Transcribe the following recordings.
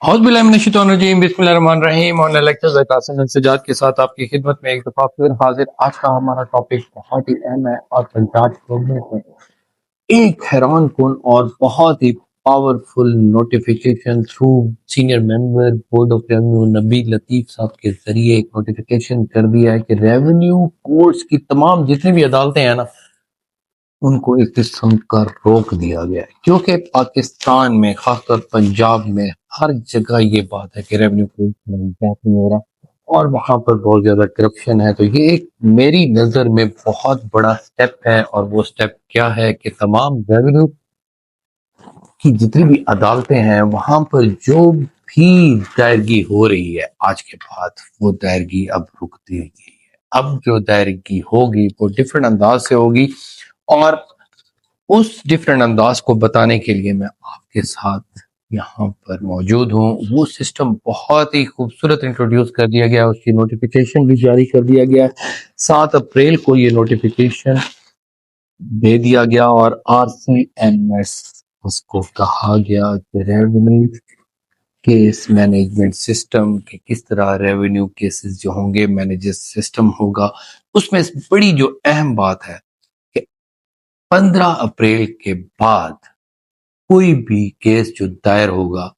औज़ुबिल्लाहि बिस्मिल्लाहिर्रहमानिर्रहीम। Online lectures by Qasim Sajjad के साथ आपकी खिदमत में एक दफा फिर हाजिर। आज का हमारा टॉपिक बहुत ही अहम है और पंजाब गवर्नमेंट में एक हैरान कुन और बहुत ही powerful notification through senior member board of revenue Nabi Latif साहब के जरिए एक नोटिफिकेशन कर दिया है कि रेवेन्यू कोर्ट्स की तमाम जितनी भी अदालतें हैं ना, उनको एक किस्म का रोक दिया गया है, क्योंकि पाकिस्तान में खासकर पंजाब में हर जगह ये बात है कि रेवेन्यू कोर्ट में इंसाफ नहीं हो रहा और वहां पर बहुत ज्यादा करप्शन है। तो ये एक मेरी नजर में बहुत बड़ा स्टेप है, और वो स्टेप क्या है कि तमाम रेवेन्यू की जितनी भी अदालतें हैं वहां पर जो भी दायरगी हो रही है आज के बाद, वो दायरगी अब रुक दी गई है। अब जो दायरगी होगी वो डिफरेंट अंदाज से होगी, और उस डिफरेंट अंदाज को बताने के लिए मैं आपके साथ यहाँ पर मौजूद हूँ। वो सिस्टम बहुत ही खूबसूरत इंट्रोड्यूस कर दिया गया, उसकी नोटिफिकेशन भी जारी कर दिया गया। 7 अप्रैल को ये नोटिफिकेशन दे दिया गया, और RCMS उसको कहा गया कि रेवेन्यू केस मैनेजमेंट सिस्टम के किस तरह रेवेन्यू केसेस जो होंगे मैनेज सिस्टम होगा। उसमें बड़ी जो अहम बात है कि 15 अप्रैल के बाद कोई भी केस जो दायर होगा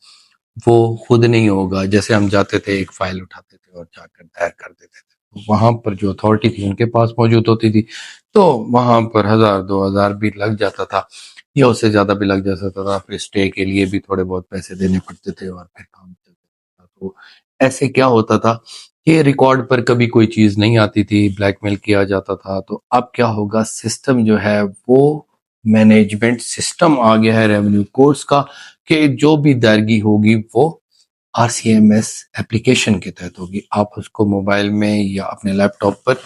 वो खुद नहीं होगा। जैसे हम जाते थे, एक फाइल उठाते थे और जाकर दायर कर देते थे, वहां पर जो अथॉरिटी थी उनके पास मौजूद होती थी, तो वहां पर 1000-2000 भी लग जाता था, या उससे ज्यादा भी लग जाता था। फिर स्टे के लिए भी थोड़े बहुत पैसे देने पड़ते थे और फिर काम चलता था। तो ऐसे क्या होता था कि रिकॉर्ड पर कभी कोई चीज नहीं आती थी, ब्लैकमेल किया जाता था। तो अब क्या होगा, सिस्टम जो है वो मैनेजमेंट सिस्टम आ गया है रेवेन्यू कोर्ट्स का, कि जो भी दायरगी होगी वो RCMS एप्लीकेशन के तहत होगी। आप उसको मोबाइल में या अपने लैपटॉप पर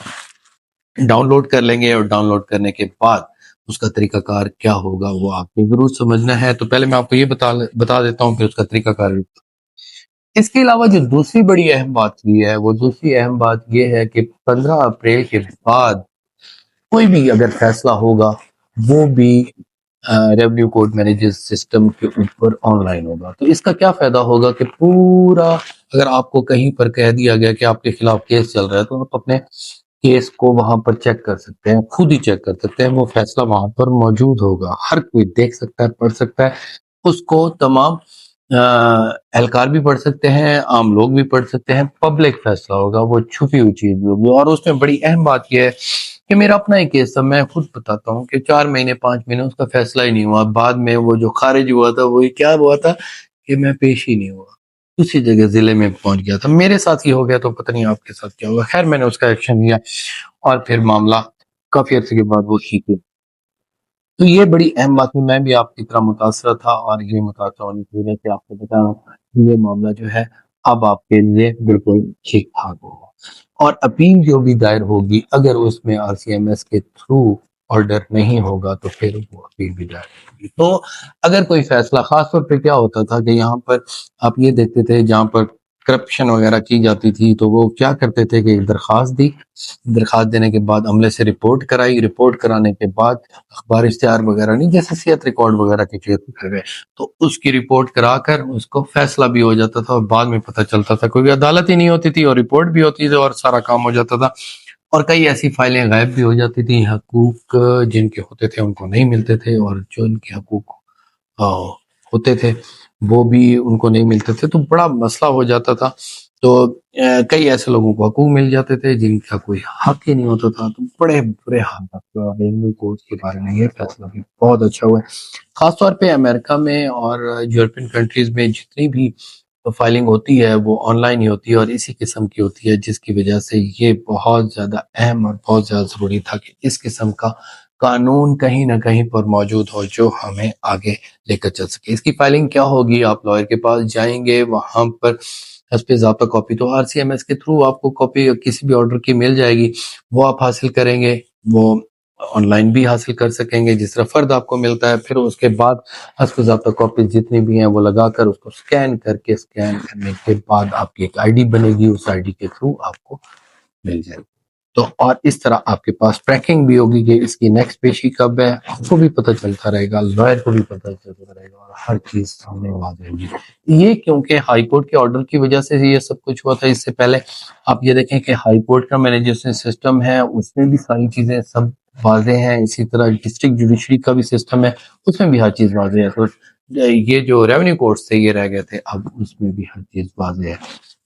डाउनलोड कर लेंगे, और डाउनलोड करने के बाद उसका तरीकाकार क्या होगा वो आपको जरूर समझना है। तो पहले मैं आपको ये बता देता हूँ, फिर उसका तरीकाकार भी। इसके अलावा जो दूसरी बड़ी अहम बात ये है, वो दूसरी अहम बात ये है कि 15 अप्रैल के बाद कोई भी अगर फैसला होगा वो भी रेवेन्यू कोर्ट मैनेजर सिस्टम के ऊपर ऑनलाइन होगा। तो इसका क्या फायदा होगा कि पूरा, अगर आपको कहीं पर कह दिया गया कि आपके खिलाफ केस चल रहा है, तो आप अपने केस को वहां पर चेक कर सकते हैं, खुद ही चेक कर सकते हैं। वो फैसला वहां पर मौजूद होगा, हर कोई देख सकता है, पढ़ सकता है उसको। तमाम एहलकार भी पढ़ सकते हैं, आम लोग भी पढ़ सकते हैं। पब्लिक फैसला होगा, वो छुपी हुई चीज भी होगी। और उसमें बड़ी अहम बात यह है कि मेरा अपना ही केस था, मैं खुद बताता हूँ कि 4 महीने 5 महीने उसका फैसला ही नहीं हुआ। बाद में वो जो खारिज हुआ था, वही क्या हुआ था कि मैं पेश ही नहीं हुआ, उसी जगह जिले में पहुंच गया था। मेरे साथ ही हो गया, तो पता नहीं आपके साथ क्या होगा। खैर, मैंने उसका एक्शन लिया और फिर मामला काफी अर्से के बाद वो ठीक हुआ। तो ये बड़ी अहम बात है। मैं भी आपकी तरह मुतासर था, और ये मुतासर होने की वजह से आपको बता रहा हूँ ये मामला जो है अब आपके लिए बिल्कुल ठीक ठाक होगा। और अपील जो भी दायर होगी, अगर उसमें RCMS के थ्रू ऑर्डर नहीं होगा, तो फिर वो अपील भी दायर होगी। तो अगर कोई फैसला, खासतौर पे क्या होता था कि यहाँ पर आप ये देखते थे, जहाँ पर करप्शन वगैरह की जाती थी, तो वो क्या करते थे कि एक दरखास्त दी, दरखास्त देने के बाद अमले से रिपोर्ट कराई, रिपोर्ट कराने के बाद अखबार इश्तिहार वगैरह नहीं, जैसे सेहत रिकॉर्ड वगैरह के केस कर गए, तो उसकी रिपोर्ट कराकर उसको फैसला भी हो जाता था, और बाद में पता चलता था कोई अदालत ही नहीं होती थी, और रिपोर्ट भी होती थी और सारा काम हो जाता था। और कई ऐसी फाइलें गायब भी हो जाती थी, हकूक जिनके होते थे उनको नहीं मिलते थे, और जो इनके हकूक होते थे वो भी उनको नहीं मिलते थे, तो बड़ा मसला हो जाता था। तो कई ऐसे लोगों को हकूक मिल जाते थे जिनका कोई हक ही नहीं होता था। तो बड़े बुरे हालात रेवेन्यू कोर्ट के बारे में ये फैसला भी बहुत अच्छा हुआ है। खासतौर पे अमेरिका में और यूरोपियन कंट्रीज में जितनी भी फाइलिंग होती है वो ऑनलाइन ही होती है, और इसी किस्म की होती है, जिसकी वजह से ये बहुत ज़्यादा अहम और बहुत ज़्यादा ज़रूरी था कि इस किस्म का कानून कहीं ना कहीं पर मौजूद हो जो हमें आगे लेकर चल सके। इसकी फाइलिंग क्या होगी, आप लॉयर के पास जाएंगे, वहां पर हस्बे ज़ाब्ता कॉपी, तो RCMS के थ्रू आपको कॉपी किसी भी ऑर्डर की मिल जाएगी, वो आप हासिल करेंगे। वो ऑनलाइन भी हासिल कर सकेंगे जिस तरह फर्द आपको मिलता है। फिर उसके बाद हस्बे ज़ाब्ता कॉपी जितनी भी हैं वो लगाकर उसको स्कैन करने के बाद आपकी एक ID बनेगी, उस ID के थ्रू आपको मिल जाएगी। تو اور اس طرح آپ کے پاس ٹریکنگ بھی ہوگی کہ اس کی نیکسٹ پیشی کب ہے، آپ کو بھی پتہ چلتا رہے گا، لائر کو بھی پتہ چلتا رہے گا، اور ہر چیز سامنے واضح ہوگی۔ یہ کیونکہ ہائی کورٹ کے آرڈر کی وجہ سے یہ سب کچھ ہوا تھا۔ اس سے پہلے آپ یہ دیکھیں کہ ہائی کورٹ کا مینیجر سسٹم ہے، اس میں بھی ساری چیزیں سب واضح ہیں، اسی طرح ڈسٹرکٹ جوڈیشری کا بھی سسٹم ہے، اس میں بھی ہر چیز واضح ہے۔ تو یہ جو ریونیو کورٹ سے یہ رہ گئے تھے، اب اس میں بھی ہر چیز واضح ہے۔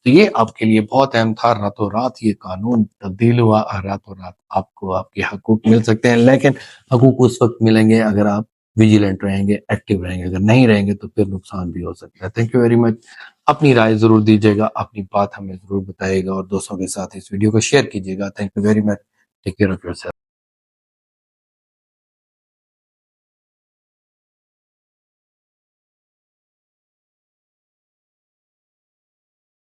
تو یہ آپ کے لیے بہت اہم تھا، راتوں رات یہ قانون تبدیل ہوا اور راتوں رات آپ کو آپ کے حقوق مل سکتے ہیں، لیکن حقوق اس وقت ملیں گے اگر آپ ویجیلنٹ رہیں گے، ایکٹیو رہیں گے، اگر نہیں رہیں گے تو پھر نقصان بھی ہو سکتا ہے۔ تھینک یو ویری مچ۔ اپنی رائے ضرور دیجیے گا، اپنی بات ہمیں ضرور بتائیے گا، اور دوستوں کے ساتھ اس ویڈیو کو شیئر کیجیے گا۔ Thank you very much. Take care of your self.